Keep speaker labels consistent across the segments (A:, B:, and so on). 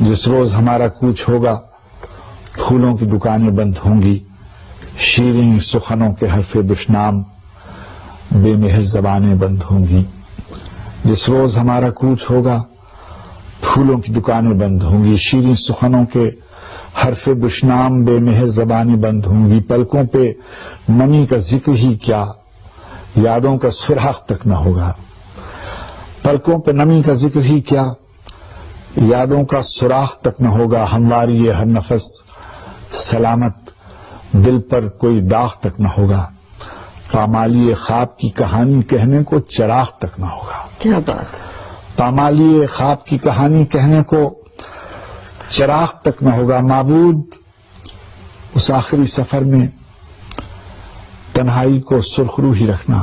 A: جس روز ہمارا کوچ ہوگا پھولوں کی دکانیں بند ہوں گی، شیریں سخنوں کے حرف دشنام بے مہر زبانیں بند ہوں گی۔ جس روز ہمارا کوچ ہوگا پھولوں کی دکانیں بند ہوں گی، شیریں سخنوں کے حرف دشنام بے مہر زبانیں بند ہوں گی۔ پلکوں پہ نمی کا ذکر ہی کیا، یادوں کا سراغ تک نہ ہوگا۔ پلکوں پہ نمی کا ذکر ہی کیا، یادوں کا سراغ تک نہ ہوگا۔ ہمواری ہر نفس سلامت، دل پر کوئی داغ تک نہ ہوگا۔ پامالی خواب کی کہانی کہنے کو چراغ تک نہ ہوگا۔
B: کیا بات!
A: پامالی خواب کی کہانی کہنے کو چراغ تک نہ ہوگا۔ معبود اس آخری سفر میں تنہائی کو سرخرو ہی رکھنا،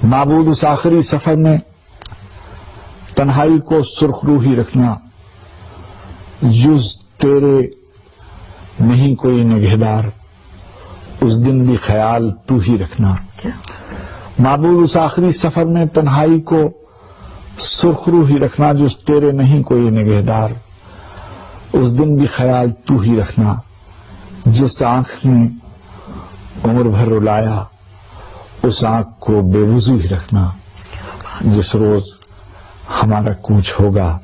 A: معبود اس آخری سفر میں تنہائی کو سرخرو ہی رکھنا۔ جز تیرے نہیں کوئی نگہدار، اس دن بھی خیال تو ہی رکھنا۔ معبود اس آخری سفر میں تنہائی کو سرخرو ہی رکھنا، جز تیرے نہیں کوئی نگہدار، اس دن بھی خیال تو ہی رکھنا۔ جس آنکھ نے عمر بھر رلایا اس آنکھ کو بے وضو ہی رکھنا۔ جس روز ہمارا کوچ ہوگا